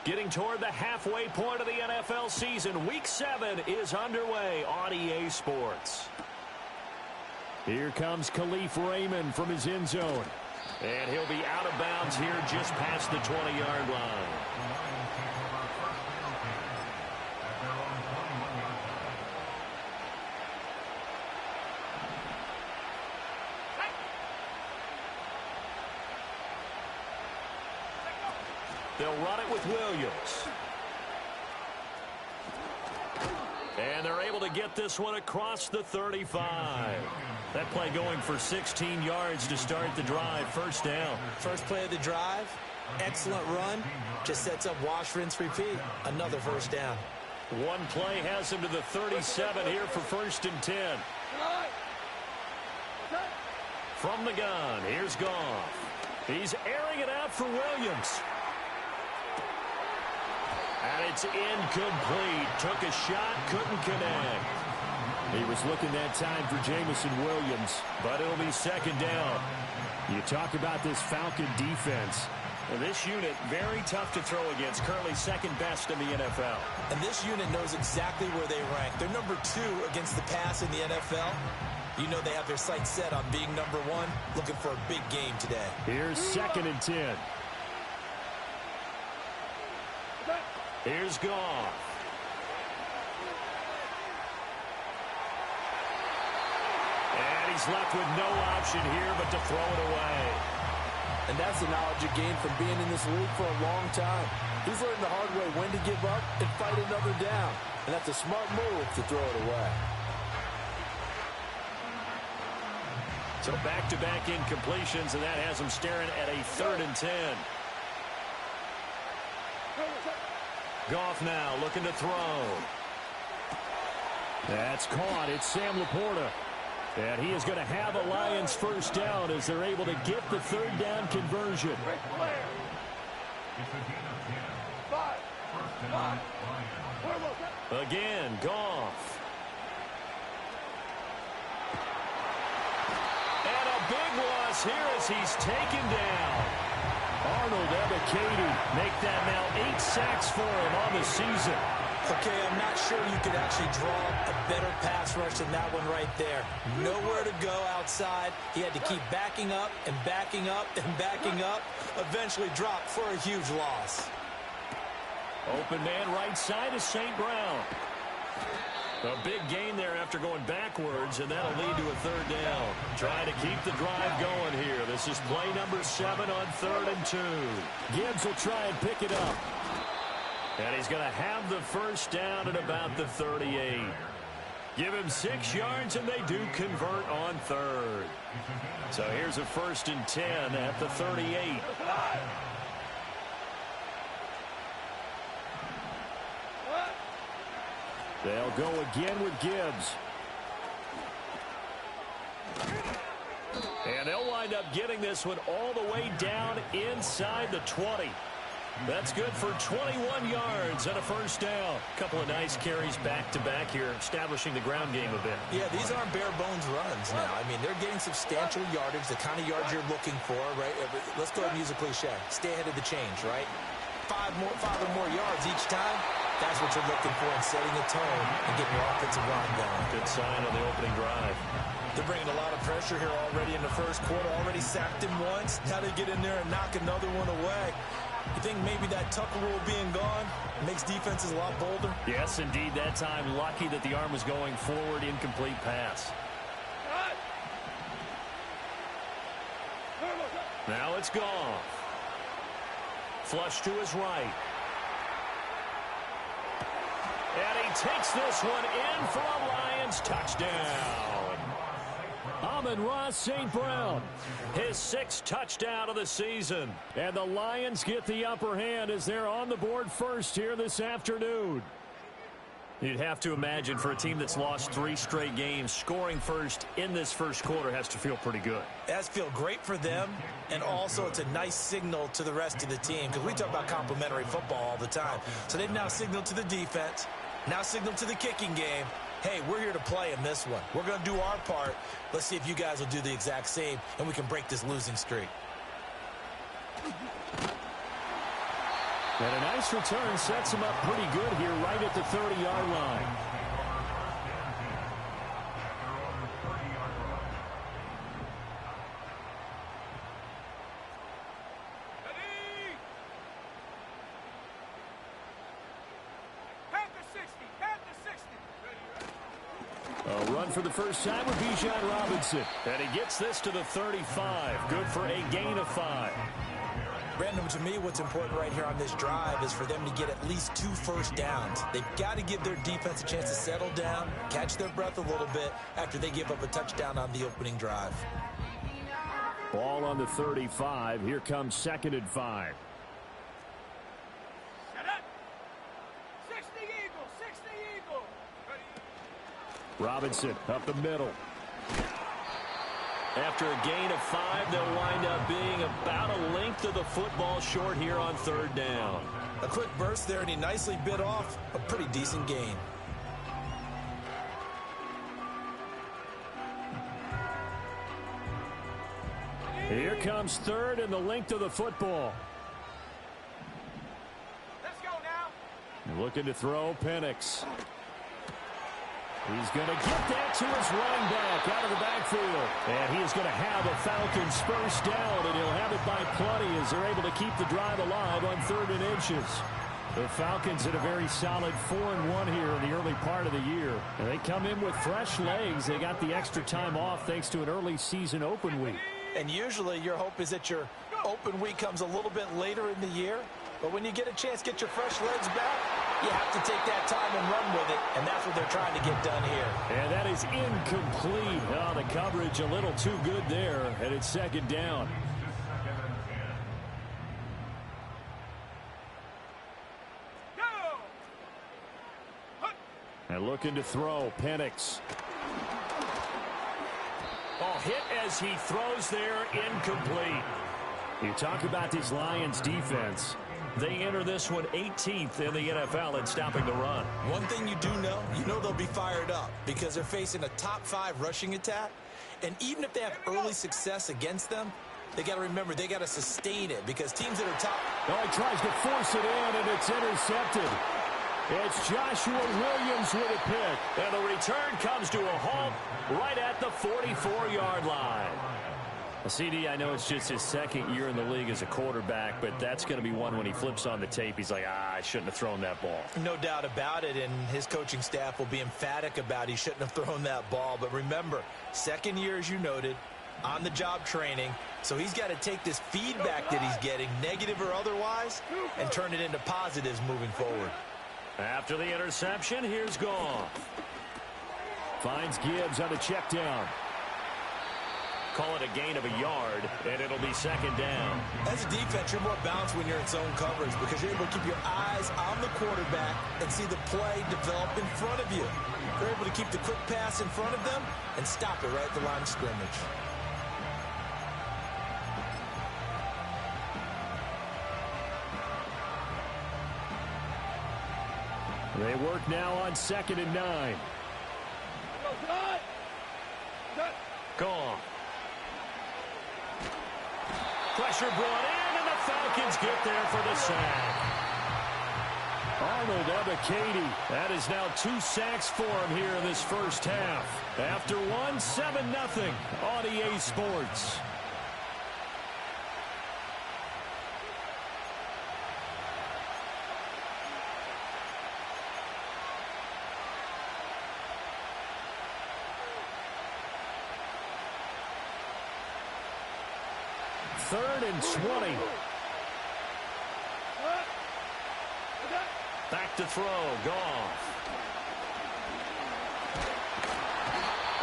Getting toward the halfway point of the NFL season, Week 7 is underway on EA Sports. Here comes Khalif Raymond from his end zone. And he'll be out of bounds here just past the 20-yard line. They'll run it with Williams. And they're able to get this one across the 35. That play going for 16 yards to start the drive. First down. First play of the drive. Excellent run. Just sets up wash, rinse, repeat. Another first down. One play has him to the 37 here for 1st and 10. From the gun, here's Goff. He's airing it out for Williams. And it's incomplete. Took a shot, couldn't connect. He was looking that time for Jamison Williams, but it'll be second down. You talk about this Falcon defense. And this unit, very tough to throw against, currently second best in the NFL. And this unit knows exactly where they rank. They're number 2 against the pass in the NFL. You know they have their sights set on being number 1, looking for a big game today. Here's 2nd and 10. Here's Goff. And he's left with no option here but to throw it away. And that's the knowledge you gain from being in this league for a long time. He's learned the hard way when to give up and fight another down. And that's a smart move to throw it away. So back-to-back incompletions, and that has him staring at a 3rd and 10. Goff now looking to throw. That's caught. It's Sam Laporta. And he is going to have a Lions first down as they're able to get the 3rd down conversion. Again, Goff. And a big loss here as he's taken down. Arnold Ebiketie make that now 8 sacks for him on the season. Okay, I'm not sure you could actually draw a better pass rush than that one right there. Nowhere to go outside. He had to keep backing up and backing up and backing up. Eventually dropped for a huge loss. Open man right side is St. Brown. A big gain there after going backwards, and that'll lead to a 3rd down. Trying to keep the drive going here. This is play number 7 on 3rd and 2. Gibbs will try and pick it up. And he's going to have the first down at about the 38. Give him 6 yards, and they do convert on 3rd. So here's a 1st and 10 at the 38. They'll go again with Gibbs. And they'll wind up getting this one all the way down inside the 20. That's good for 21 yards and a first down. A couple of nice carries back-to-back here, establishing the ground game a bit. Yeah, these aren't bare-bones runs now. I mean, they're getting substantial yardage, the kind of yards you're looking for, right? Let's go ahead and use a cliche. Stay ahead of the change, right? 5 or more yards each time. That's what you're looking for in setting the tone and getting your offensive line going. Good sign on the opening drive. They're bringing a lot of pressure here already in the first quarter. Already sacked him once. Now they get in there and knock another one away. You think maybe that Tucker rule being gone makes defenses a lot bolder? Yes, indeed. That time, lucky that the arm was going forward. Incomplete pass. Now it's Goff. Flush to his right. And he takes this one in for a Lions touchdown. Amon-Ra St. Brown, his 6th touchdown of the season. And the Lions get the upper hand as they're on the board first here this afternoon. You'd have to imagine for a team that's lost 3 straight games, scoring first in this first quarter has to feel pretty good. It has to feel great for them, and also it's a nice signal to the rest of the team, because we talk about complimentary football all the time. So they've now signaled to the defense, now signaled to the kicking game, hey, we're here to play in this one. We're going to do our part. Let's see if you guys will do the exact same, and we can break this losing streak. And a nice return sets him up pretty good here right at the 30-yard line. A run for the first time with Bijan Robinson. And he gets this to the 35. Good for a gain of 5. Brandon, to me, what's important right here on this drive is for them to get at least 2 first downs. They've got to give their defense a chance to settle down, catch their breath a little bit after they give up a touchdown on the opening drive. Ball on the 35. Here comes 2nd and 5. Robinson up the middle. After a gain of 5, they'll wind up being about a length of the football short here on 3rd down. A quick burst there, and he nicely bit off a pretty decent gain. Here comes 3rd and the length of the football. Let's go now. Looking to throw, Penix. He's going to get that to his running back out of the backfield. And he is going to have a Falcons first down, and he'll have it by plenty as they're able to keep the drive alive on 3rd and inches. The Falcons at a very solid 4-1 here in the early part of the year. And they come in with fresh legs. They got the extra time off thanks to an early season open week. And usually your hope is that your open week comes a little bit later in the year. But when you get a chance to get your fresh legs back, you have to take that time and run with it, and that's what they're trying to get done here. And that is incomplete. Oh, the coverage a little too good there, and it's 2nd down. And looking to throw, Penix. Oh, hit as he throws there, incomplete. You talk about this Lions defense. They enter this one 18th in the NFL in stopping the run. One thing you do know, they'll be fired up because they're facing a top 5 rushing attack. And even if they have early success against them, they got to remember they got to sustain it because teams that are top. Oh, he tries to force it in, and it's intercepted. It's Joshua Williams with a pick. And the return comes to a halt right at the 44-yard line. CD, I know it's just his 2nd year in the league as a quarterback, but that's going to be one when he flips on the tape. He's like, I shouldn't have thrown that ball. No doubt about it, and his coaching staff will be emphatic about he shouldn't have thrown that ball. But remember, 2nd year, as you noted, on-the-job training, so he's got to take this feedback that he's getting, negative or otherwise, and turn it into positives moving forward. After the interception, here's Goff. Finds Gibbs on a check down. Call it a gain of a yard, and it'll be 2nd down. As a defense, you're more balanced when you're in zone coverage because you're able to keep your eyes on the quarterback and see the play develop in front of you. You're able to keep the quick pass in front of them and stop it right at the line of scrimmage. They work now on 2nd and 9. Goff. Pressure brought in, and the Falcons get there for the sack. Arnold Ebiketie. That is now 2 sacks for him here in this first half. After one, 7-0 on EA Sports. Third and 20. Back to throw. Goff.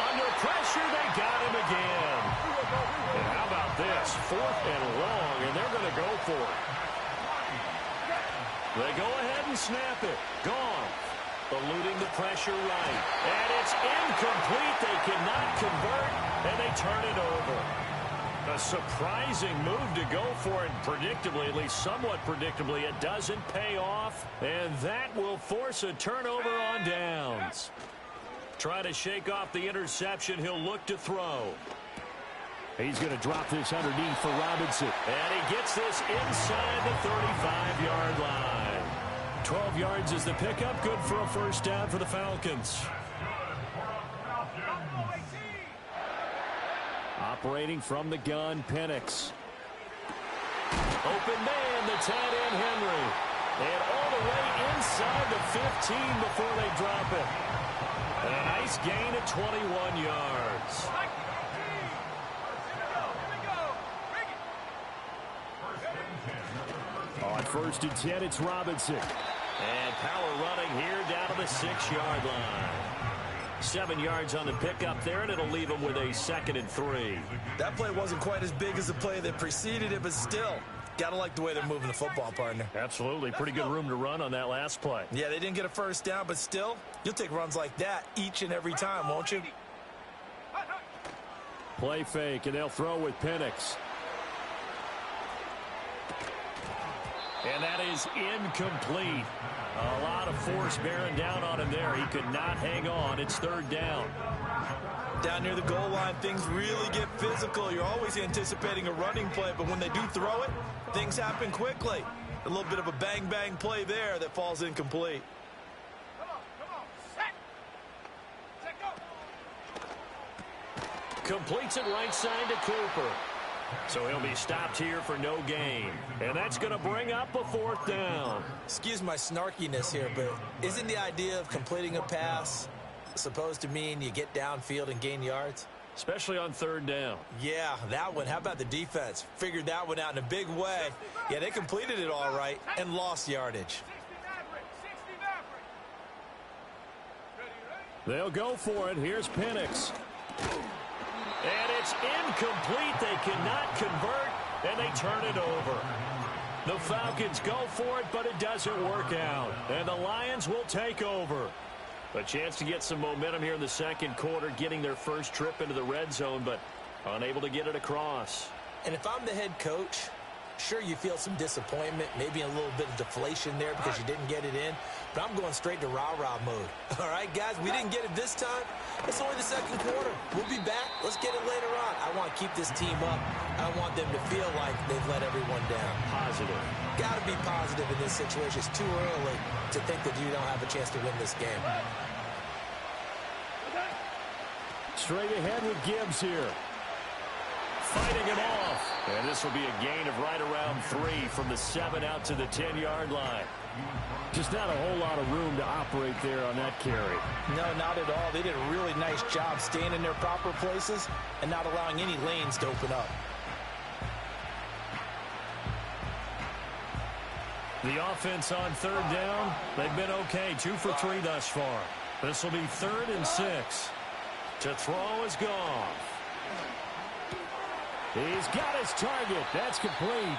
Under pressure, they got him again. And how about this? 4th and long, and they're going to go for it. They go ahead and snap it. Goff. Eluding the pressure right. And it's incomplete. They cannot convert, and they turn it over. A surprising move to go for it. Predictably, at least somewhat predictably, it doesn't pay off. And that will force a turnover on downs. Trying to shake off the interception. He'll look to throw. He's going to drop this underneath for Robinson. And he gets this inside the 35-yard line. 12 yards is the pickup. Good for a first down for the Falcons. Operating from the gun, Penix. Open man, the tight end, Henry. And all the way inside the 15 before they drop it. And a nice gain at 21 yards. On 1st and 10, it's Robinson. And power running here down to the 6-yard line. 7 yards on the pickup there, and it'll leave them with a 2nd and 3. That play wasn't quite as big as the play that preceded it, but still, gotta like the way they're moving the football, partner. Absolutely. Pretty good room to run on that last play. Yeah, they didn't get a first down, but still, you'll take runs like that each and every time, won't you? Play fake, and they'll throw with Penix. And that is incomplete. A lot of force bearing down on him there. He could not hang on. It's 3rd down. Down near the goal line, things really get physical. You're always anticipating a running play, but when they do throw it, things happen quickly. A little bit of a bang-bang play there that falls incomplete. Come on, set, go. Completes it right side to Cooper. So he'll be stopped here for no gain. And that's going to bring up a 4th down. Excuse my snarkiness here, but isn't the idea of completing a pass supposed to mean you get downfield and gain yards? Especially on 3rd down. Yeah, that one. How about the defense? Figured that one out in a big way. Yeah, they completed it all right and lost yardage. They'll go for it. Here's Penix. And it's incomplete. They cannot convert, and they turn it over. The Falcons go for it, but it doesn't work out. And the Lions will take over. A chance to get some momentum here in the 2nd quarter, getting their first trip into the red zone, but unable to get it across. And if I'm the head coach, sure, you feel some disappointment, maybe a little bit of deflation there because you didn't get it in, but I'm going straight to rah-rah mode. All right, guys, we didn't get it this time. It's only the 2nd quarter. We'll be back. Let's get it later on. I want to keep this team up. I want them to feel like they've let everyone down. Positive. Got to be positive in this situation. It's too early to think that you don't have a chance to win this game. Straight ahead with Gibbs here. Fighting it off. And this will be a gain of right around 3 from the 7 out to the 10-yard line. Just not a whole lot of room to operate there on that carry. No, not at all. They did a really nice job staying in their proper places and not allowing any lanes to open up. The offense on 3rd down, they've been okay. 2 for 3 thus far. This will be 3rd and 6. To throw is Goff. He's got his target. That's complete.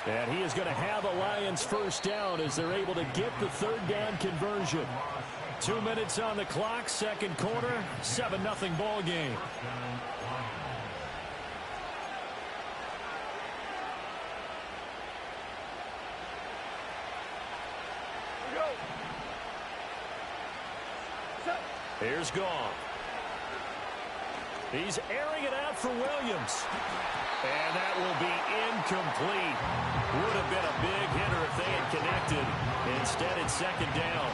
And he is going to have a Lions first down as they're able to get the 3rd down conversion. 2 minutes on the clock, 2nd quarter, 7-0 ball game. Here's Goff. He's airing it out for Williams. And that will be incomplete. Would have been a big hitter if they had connected. Instead, it's 2nd down.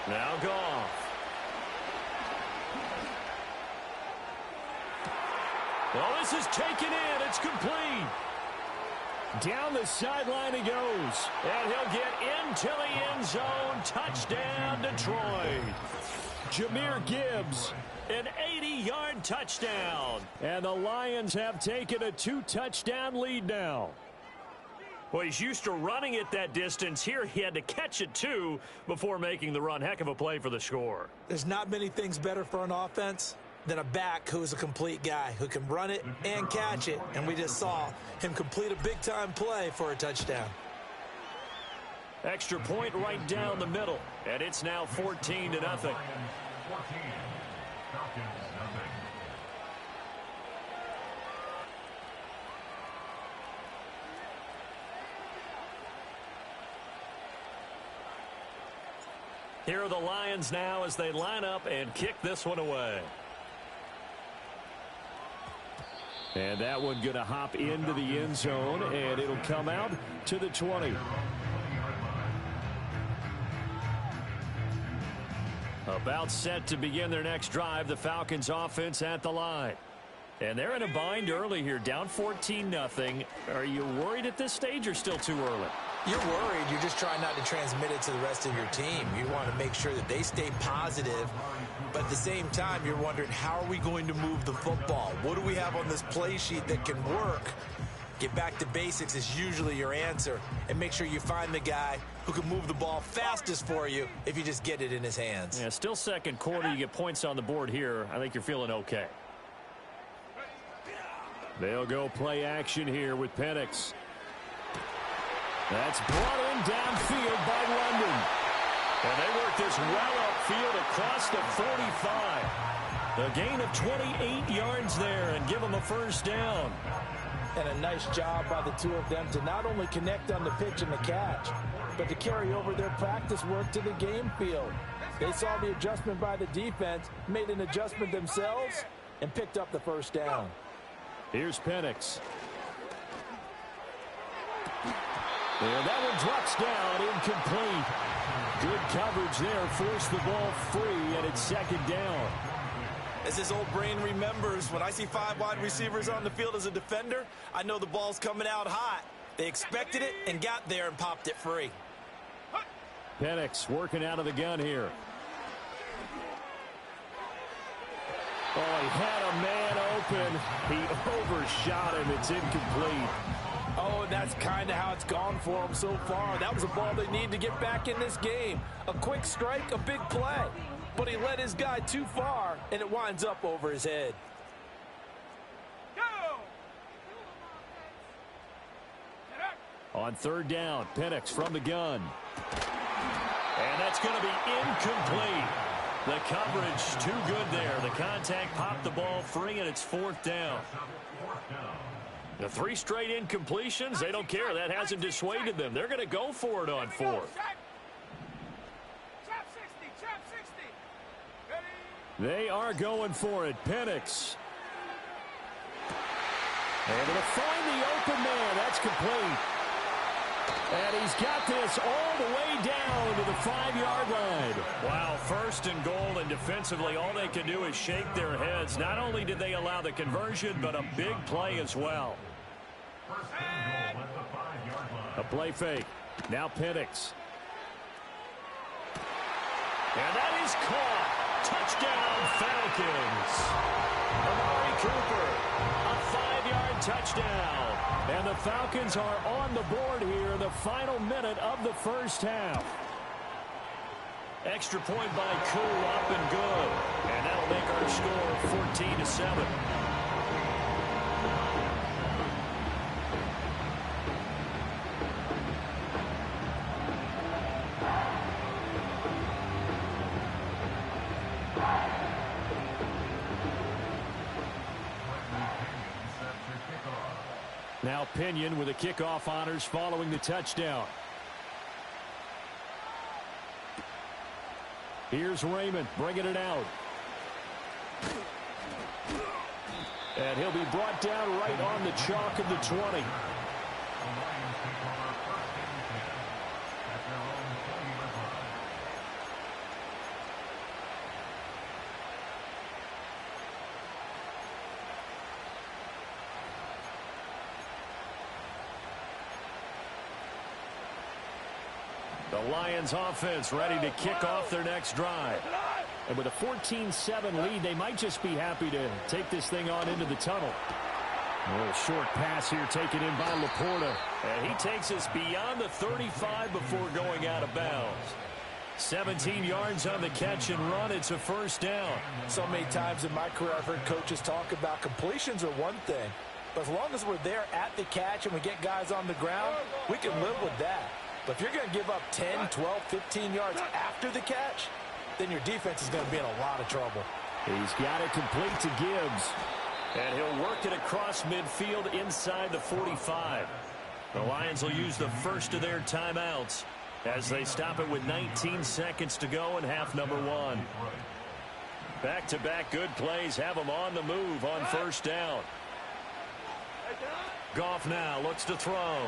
Now Goff. Well, this is taken in. It's complete. Down the sideline he goes. And he'll get into the end zone. Touchdown, Detroit. Jahmyr Gibbs. An 80-yard touchdown. And the Lions have taken a 2-touchdown lead now. Well, he's used to running it that distance. Here he had to catch it, too, before making the run. Heck of a play for the score. There's not many things better for an offense than a back who's a complete guy who can run it and catch it. And we just saw him complete a big-time play for a touchdown. Extra point right down the middle. And it's now 14-0. Here are the Lions now as they line up and kick this one away. And that one going to hop into the end zone, and it'll come out to the 20. About set to begin their next drive, the Falcons offense at the line. And they're in a bind early here, down 14-0. Are you worried at this stage or still too early? You're worried. You're just trying not to transmit it to the rest of your team. You want to make sure that they stay positive. But at the same time, you're wondering, how are we going to move the football? What do we have on this play sheet that can work? Get back to basics is usually your answer. And make sure you find the guy who can move the ball fastest for you if you just get it in his hands. Yeah, still second quarter. You get points on the board here. I think you're feeling okay. They'll go play action here with Penix. That's brought in downfield by London. And they work this well upfield across the 45. A gain of 28 yards there and give them a first down. And a nice job by the two of them to not only connect on the pitch and the catch, but to carry over their practice work to the game field. They saw the adjustment by the defense, made an adjustment themselves, and picked up the first down. Here's Penix. And that one drops down, incomplete. Good coverage there, forced the ball free, and it's second down. As his old brain remembers, when I see 5 wide receivers on the field as a defender, I know the ball's coming out hot. They expected it and got there and popped it free. Penix working out of the gun here. Oh, he had a man open. He overshot him. It's incomplete. Oh, and that's kind of how it's gone for them so far. That was a ball they need to get back in this game. A quick strike, a big play. But he led his guy too far, and it winds up over his head. On third down, Penix from the gun. And that's going to be incomplete. The coverage too good there. The contact popped the ball free, and it's fourth down. The 3 straight incompletions, they don't care. That hasn't dissuaded them. They're going to go for it on fourth. They are going for it. Penix. Able to find the open man. That's complete. And he's got this all the way down to the 5-yard line. Wow, first and goal, and defensively all they can do is shake their heads. Not only did they allow the conversion, but a big play as well. A play fake. Now Penix. And that is caught. Touchdown, Falcons. Amari Cooper, a 5-yard touchdown. And the Falcons are on the board here in the final minute of the first half. Extra point by Koo, up and good. And that'll make our score 14-7. Now Pinion with the kickoff honors following the touchdown. Here's Raymond bringing it out. And he'll be brought down right on the chalk of the 20. The Lions offense ready to kick off their next drive. And with a 14-7 lead, they might just be happy to take this thing on into the tunnel. A little short pass here taken in by Laporta. And he takes us beyond the 35 before going out of bounds. 17 yards on the catch and run. It's a first down. So many times in my career I've heard coaches talk about completions are one thing. But as long as we're there at the catch and we get guys on the ground, we can live with that. But if you're going to give up 10, 12, 15 yards after the catch, then your defense is going to be in a lot of trouble. He's got it complete to Gibbs. And he'll work it across midfield inside the 45. The Lions will use the first of their timeouts. as they stop it with 19 seconds to go in half number one. Back-to-back good plays have them on the move on first down. Goff now looks to throw.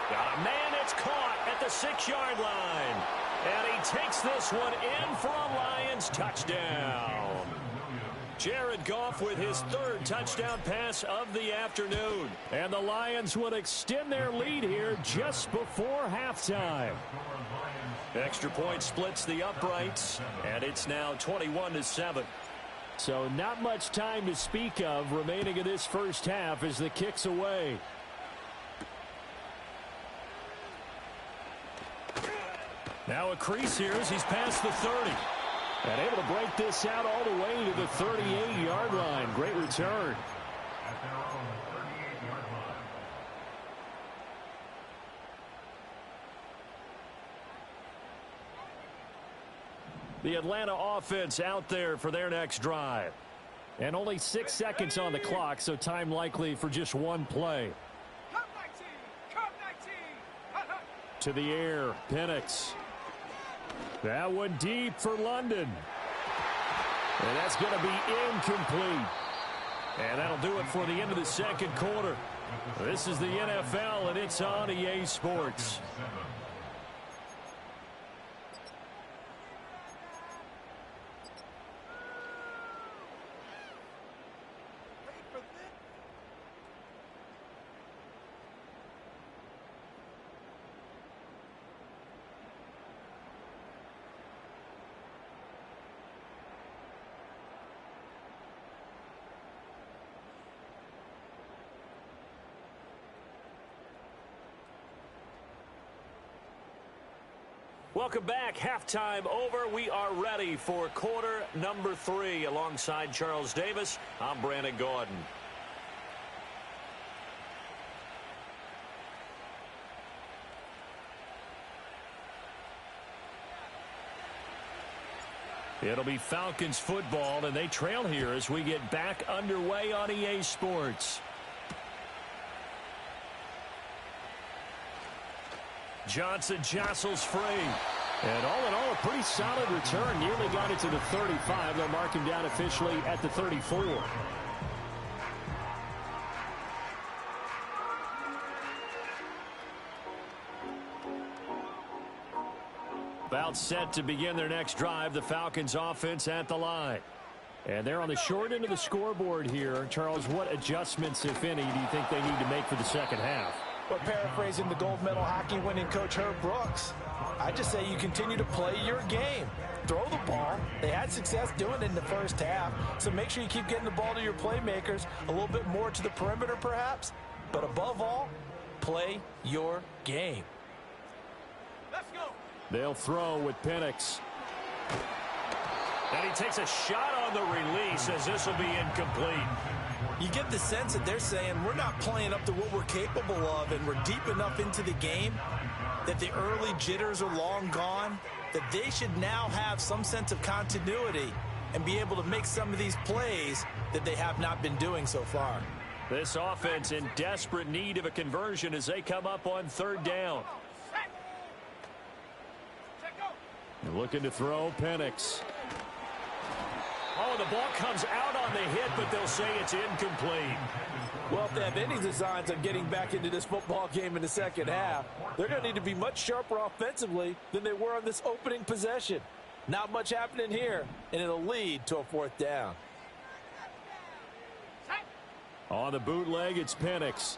Got a man, it's caught at the 6-yard line. And he takes this one in for a Lions touchdown. Jared Goff with his third touchdown pass of the afternoon. And the Lions would extend their lead here just before halftime. Extra point splits the uprights, and it's now 21-7. So not much time to speak of remaining in this first half as the kick's away. Now a crease here as he's past the 30. And able to break this out all the way to the 38-yard line. Great return. The Atlanta offense out there for their next drive. And only 6 seconds on the clock, so time likely for just one play. To the air, Penix. That one deep for London. And that's going to be incomplete. And that'll do it for the end of the second quarter. This is the NFL, and it's on EA Sports. Welcome back. Halftime over. We are ready for quarter number 3. Alongside Charles Davis, I'm Brandon Gordon. It'll be Falcons football, and they trail here as we get back underway on EA Sports. Johnson jostles free. And all in all, a pretty solid return. Nearly got it to the 35. They'll mark him down officially at the 34. About set to begin their next drive. The Falcons offense at the line. And they're on the short end of the scoreboard here. Charles, what adjustments, if any, do you think they need to make for the second half? Well, paraphrasing the gold medal hockey winning coach Herb Brooks, I just say you continue to play your game. Throw the ball. They had success doing it in the first half, so make sure you keep getting the ball to your playmakers, a little bit more to the perimeter perhaps, but above all, play your game. Let's go. They'll throw with Penix. And he takes a shot on the release as this will be incomplete. You get the sense that they're saying we're not playing up to what we're capable of, and we're deep enough into the game that the early jitters are long gone, that they should now have some sense of continuity and be able to make some of these plays that they have not been doing so far. This offense in desperate need of a conversion as they come up on third down. Looking to throw, Penix. Oh, the ball comes out on the hit, but they'll say it's incomplete. Well, if they have any designs on getting back into this football game in the second half, they're going to need to be much sharper offensively than they were on this opening possession. Not much happening here, and it'll lead to a fourth down. On the bootleg, it's Penix.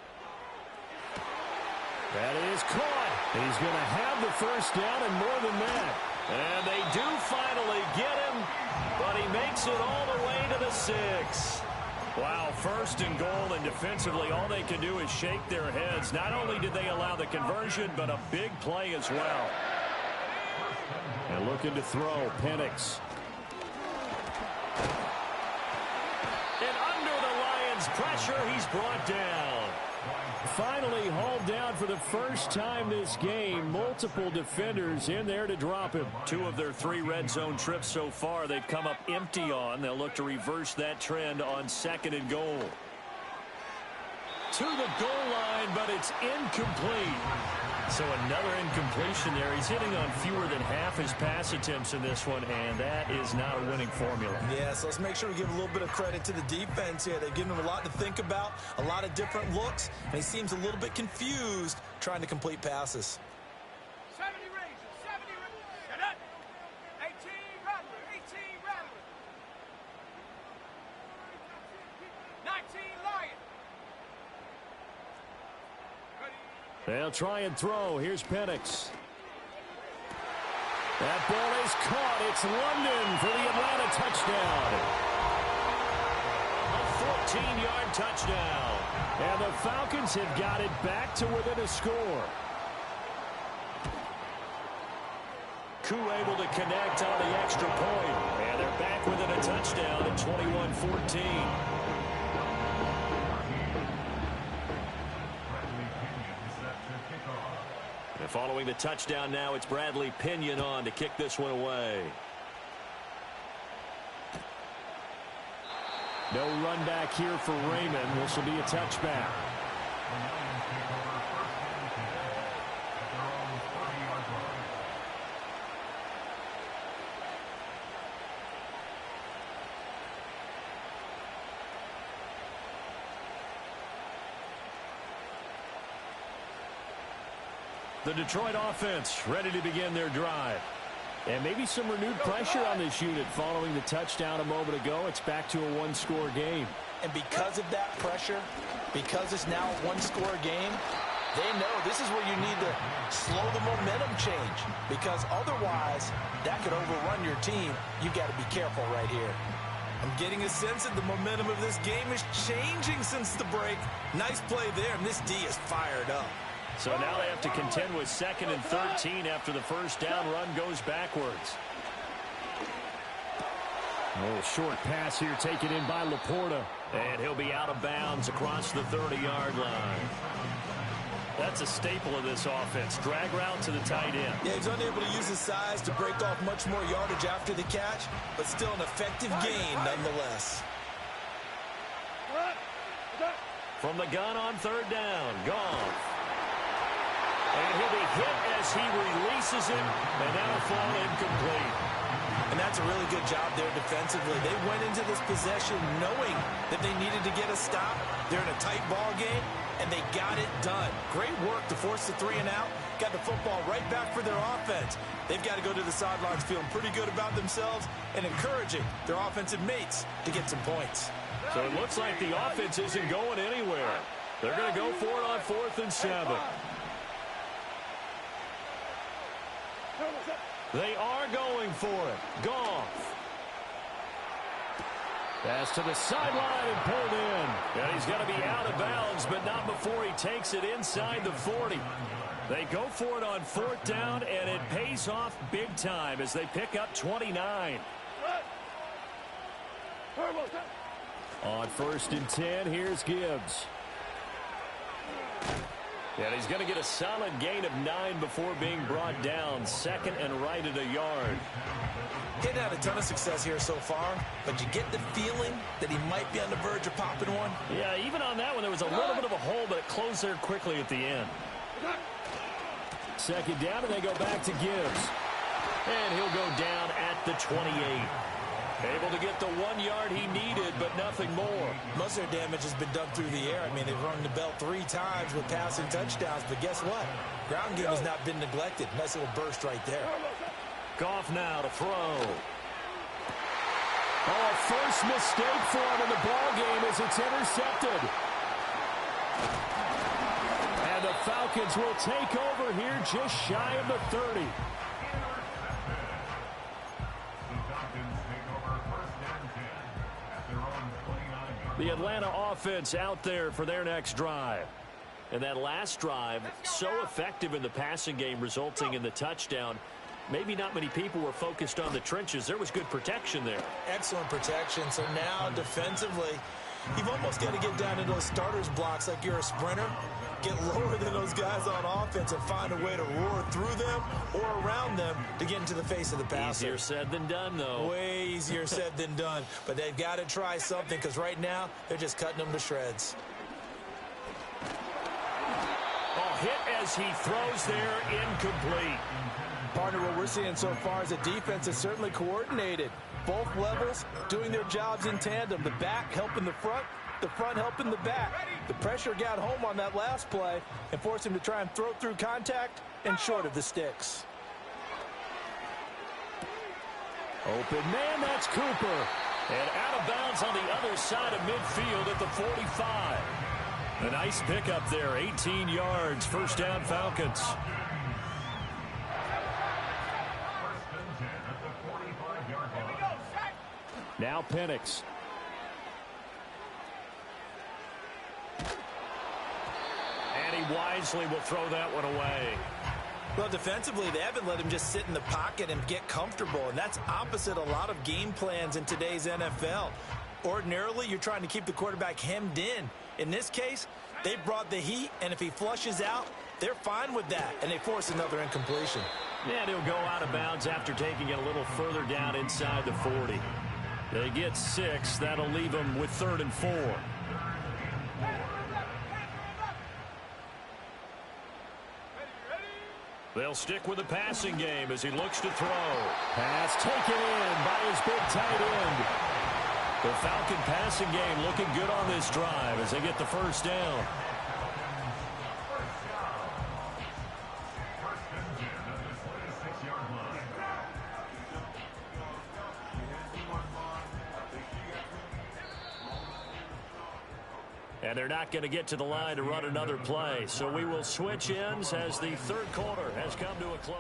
That is caught. He's going to have the first down and more than that. And they do finally get him, but he makes it all the way to the 6. Wow, first and goal, and defensively all they can do is shake their heads. Not only did they allow the conversion, but a big play as well. And looking to throw, Penix. And under the Lions' pressure, he's brought down. Finally hauled down for the first time this game. Multiple defenders in there to drop him. 2 of their 3 red zone trips so far they've come up empty on. They'll look to reverse that trend on second and goal. To the goal line, but it's incomplete. So another incompletion there. He's hitting on fewer than half his pass attempts in this one, and that is not a winning formula. Yeah, so let's make sure we give a little bit of credit to the defense here. They've given him a lot to think about, a lot of different looks, and he seems a little bit confused trying to complete passes. 70 Rangers, 70 Rangers. Get up. 18 Rattler, 18 Rattler. 19 Lion. They'll try and throw. Here's Penix. That ball is caught. It's London for the Atlanta touchdown. A 14-yard touchdown. And the Falcons have got it back to within a score. Koo able to connect on the extra point. And they're back within a touchdown at 21-14. And following the touchdown now, it's Bradley Pinion on to kick this one away. No run back here for Raymond. This will be a touchback. The Detroit offense ready to begin their drive. And maybe some renewed pressure on this unit following the touchdown a moment ago. It's back to a one-score game. And because of that pressure, because it's now a one-score game, they know this is where you need to slow the momentum change. Because otherwise, that could overrun your team. You've got to be careful right here. I'm getting a sense that the momentum of this game is changing since the break. Nice play there, and this D is fired up. So now they have to contend with 2nd and 13 after the first down run goes backwards. A little short pass here taken in by Laporta. And he'll be out of bounds across the 30-yard line. That's a staple of this offense. Drag route to the tight end. Yeah, he's unable to use his size to break off much more yardage after the catch, but still an effective gain nonetheless. From the gun on 3rd down, Goff. And he'll be hit as he releases it, and that'll fall incomplete. And that's a really good job there defensively. They went into this possession knowing that they needed to get a stop. They're in a tight ball game, and they got it done. Great work to force the 3 and out. Got the football right back for their offense. They've got to go to the sidelines feeling pretty good about themselves and encouraging their offensive mates to get some points. So it looks like the offense isn't going anywhere. They're going to go for it on 4th and 7. They are going for it. Goff. Pass to the sideline and pulled in. And he's going to be out of bounds, but not before he takes it inside the 40. They go for it on 4th down, and it pays off big time as they pick up 29. On 1st and 10, here's Gibbs. And he's going to get a solid gain of 9 before being brought down. 2nd and right at a yard. He hadn't had a ton of success here so far, but you get the feeling that he might be on the verge of popping one. Yeah, even on that one, there was a little bit of a hole, but it closed there quickly at the end. 2nd down, and they go back to Gibbs. And he'll go down at the 28. Able to get the 1 yard he needed, but nothing more. Most of their damage has been done through the air. I mean, they've rung the bell 3 times with passing touchdowns, but guess what? Ground game has not been neglected. Nice little burst right there. Goff now to throw. Oh, first mistake for him in the ball game as it's intercepted. And the Falcons will take over here just shy of the 30. The Atlanta offense out there for their next drive. And that last drive, so effective in the passing game, resulting in the touchdown. Maybe not many people were focused on the trenches. There was good protection there. Excellent protection. So now defensively, you've almost got to get down into those starters blocks like you're a sprinter. Get lower than those guys on offense and find a way to roar through them or around them to get into the face of the passer. Easier said than done, though. Way easier said than done. But they've got to try something because right now they're just cutting them to shreds. Oh, hit as he throws there, incomplete. Partner, what we're seeing so far is a defense that's certainly coordinated. Both levels doing their jobs in tandem. The back helping the front helping the back. The pressure got home on that last play and forced him to try and throw through contact and short of the sticks. Open man, that's Cooper. And out of bounds on the other side of midfield at the 45. A nice pickup there, 18 yards, first down Falcons. Now Penix. And he wisely will throw that one away. Well, defensively, they haven't let him just sit in the pocket and get comfortable, and that's opposite a lot of game plans in today's NFL. Ordinarily, you're trying to keep the quarterback hemmed in. In this case, they brought the heat, and if he flushes out, they're fine with that, and they force another incompletion. And he'll go out of bounds after taking it a little further down inside the 40. They get 6. That'll leave them with 3rd and 4. They'll stick with the passing game as he looks to throw. Pass taken in by his big tight end. The Falcon passing game looking good on this drive as they get the first down. And they're not going to get to the line to run another play. So we will switch ends as the third quarter has come to a close.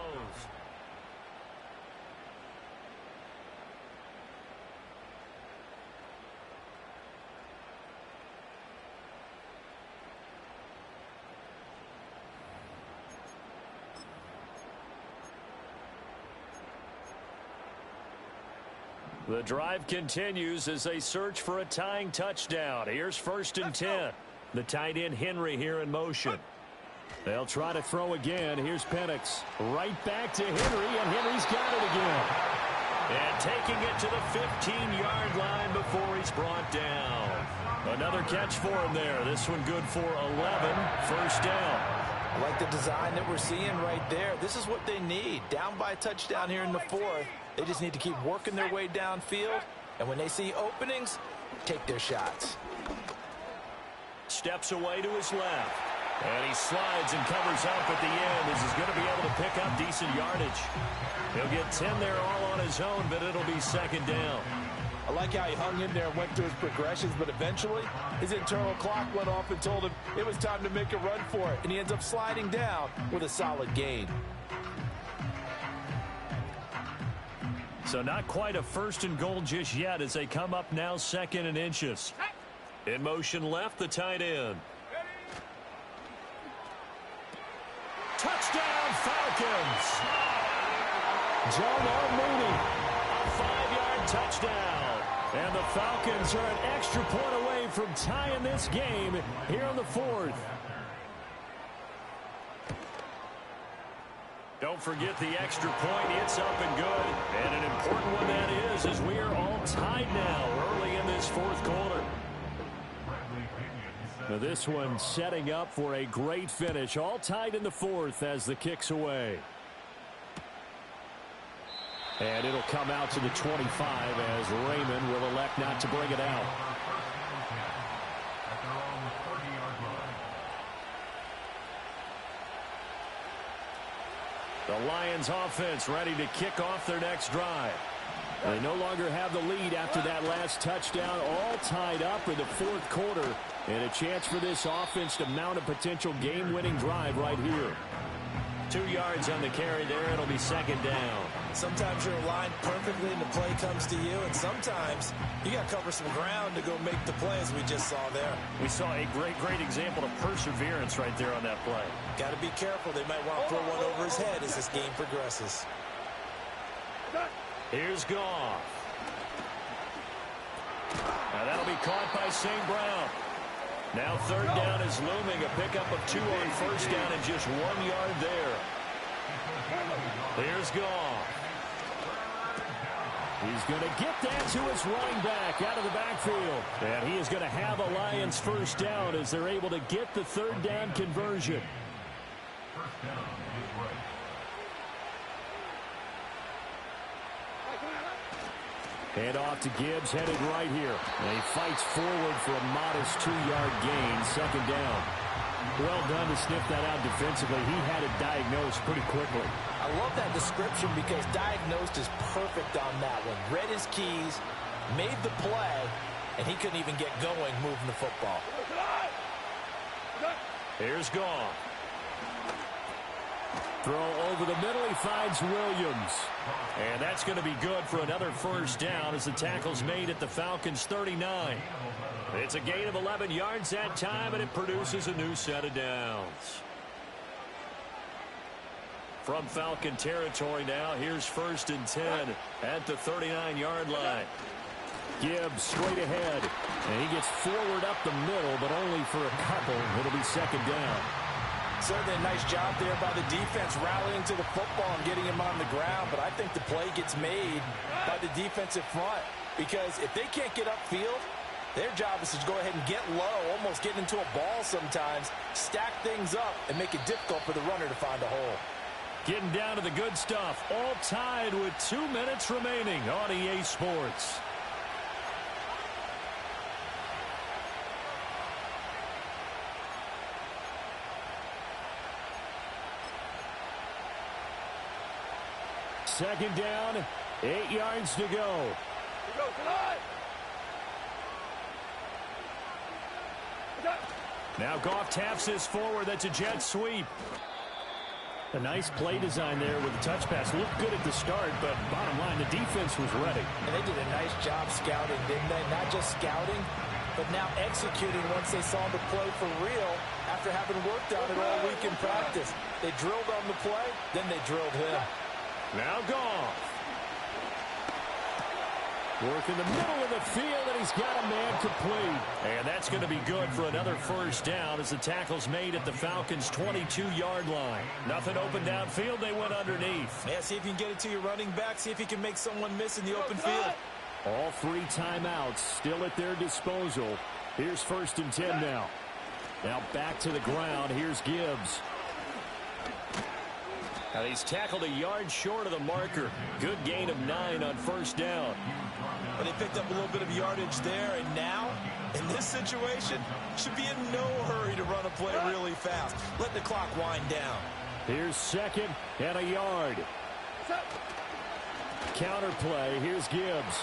The drive continues as they search for a tying touchdown. Here's 1st and 10. The tight end Henry here in motion. They'll try to throw again. Here's Penix. Right back to Henry, and Henry's got it again. And taking it to the 15-yard line before he's brought down. Another catch for him there. This one good for 11. First down. I like the design that we're seeing right there. This is what they need. Down by a touchdown here in the 4th. They just need to keep working their way downfield. And when they see openings, take their shots. Steps away to his left. And he slides and covers up at the end as he's going to be able to pick up decent yardage. He'll get 10 there all on his own, but it'll be 2nd down. I like how he hung in there and went through his progressions, but eventually his internal clock went off and told him it was time to make a run for it. And he ends up sliding down with a solid gain. So not quite a 1st and goal just yet as they come up now 2nd and inches. In motion left, the tight end. Touchdown Falcons! John L. Mooney. A 5-yard touchdown. And the Falcons are an extra point away from tying this game here in the 4th. Don't forget the extra point. It's up and good. And an important one that is as we are all tied now early in this 4th quarter. Now this one setting up for a great finish. All tied in the 4th as the kick's away. And it'll come out to the 25 as Raymond will elect not to bring it out. The Lions offense ready to kick off their next drive. They no longer have the lead after that last touchdown. All tied up in the 4th quarter. And a chance for this offense to mount a potential game-winning drive right here. 2 yards on the carry there. It'll be 2nd down. Sometimes you're aligned perfectly and the play comes to you, and sometimes you got to cover some ground to go make the play, as we just saw there. We saw a great example of perseverance right there on that play. Got to be careful. They might want to throw one over his head as this game progresses. Here's Goff. Now that'll be caught by St. Brown. Now 3rd down is looming. A pickup of 2 on 1st down and just 1 yard there. Here's Goff. He's going to get that to his running back out of the backfield. And he is going to have a Lions 1st down as they're able to get the 3rd down conversion. And off to Gibbs, headed right here. And he fights forward for a modest 2-yard gain, second down. Well done to sniff that out defensively. He had it diagnosed pretty quickly. I love that description because diagnosed is perfect on that one. Read his keys, made the play, and he couldn't even get going moving the football. Here's Goff. Throw over the middle. He finds Williams. And that's going to be good for another first down as the tackle's made at the Falcons' 39. It's a gain of 11 yards that time, and it produces a new set of downs. From Falcon territory now, here's 1st and 10 at the 39-yard line. Gibbs straight ahead. And he gets forward up the middle, but only for a couple. It'll be second down. Certainly a nice job there by the defense rallying to the football and getting him on the ground, but I think the play gets made by the defensive front because if they can't get upfield, their job is to go ahead and get low, almost get into a ball sometimes, stack things up, and make it difficult for the runner to find a hole. Getting down to the good stuff, all tied with 2 minutes remaining on EA Sports. Second down, 8 yards to go. Now Goff taps this forward. That's a jet sweep. A nice play design there with the touch pass. Looked good at the start, but bottom line, the defense was ready. And they did a nice job scouting, didn't they? Not just scouting, but now executing once they saw the play for real after having worked on it all week in practice. They drilled on the play, then they drilled him. Now Goff. Work in the middle of the field, and he's got a man complete. And that's going to be good for another first down as the tackle's made at the Falcons' 22-yard line. Nothing open downfield. They went underneath. Yeah, see if you can get it to your running back. See if you can make someone miss in the open field. All 3 timeouts still at their disposal. Here's 1st and 10 now. Now back to the ground. Here's Gibbs. Now he's tackled a yard short of the marker. Good gain of 9 on first down. But they picked up a little bit of yardage there, and now, in this situation, should be in no hurry to run a play really fast. Let the clock wind down. Here's 2nd and a yard. Counter play. Here's Gibbs.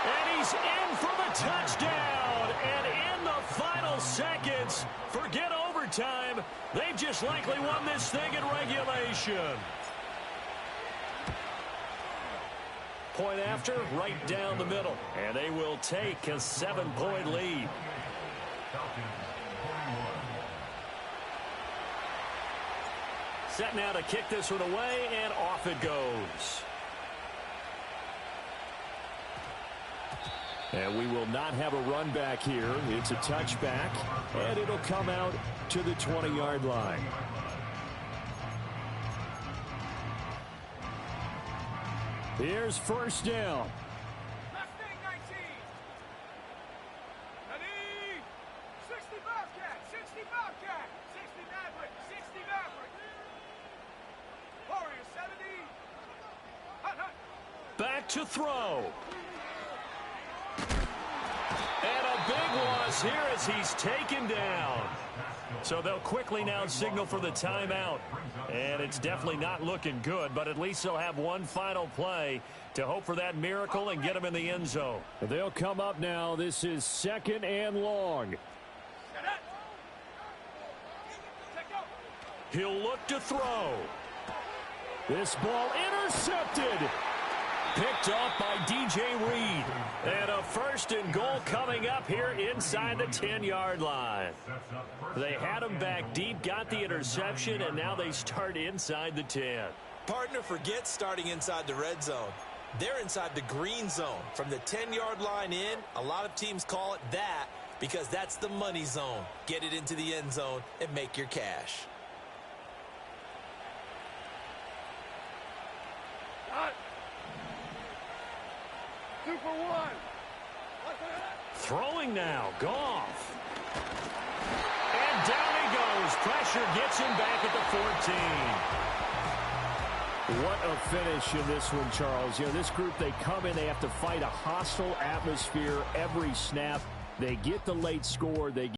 And he's in for the touchdown. And in the final seconds, forget overtime. They've just likely won this thing in regulation. Point after, right down the middle. And they will take a 7-point lead. Set now to kick this one away, and off it goes. And we will not have a run back here. It's a touchback, and it'll come out to the 20-yard line. Here's first down. Mustang 19. Ready? 60 Bobcat, 60 Bobcat, 60 Maverick, 60 Maverick. Warrior 70. Hut, hut. Back to throw. And a big loss here as he's taken down. So they'll quickly now signal for the timeout. And it's definitely not looking good, but at least they'll have one final play to hope for that miracle and get them in the end zone. They'll come up now. This is 2nd and long. He'll look to throw. This ball intercepted. Picked off by DJ Reed. And a 1st and goal coming up here inside the 10-yard line. They had him back deep, got the interception, and now they start inside the 10. Partner, forget starting inside the red zone. They're inside the green zone. From the 10-yard line in, a lot of teams call it that because that's the money zone. Get it into the end zone and make your cash. Two for one. Throwing now, Goff. And down he goes. Pressure gets him back at the 14. What a finish in this one, Charles. You know, this group, they come in, they have to fight a hostile atmosphere every snap. They get the late score. They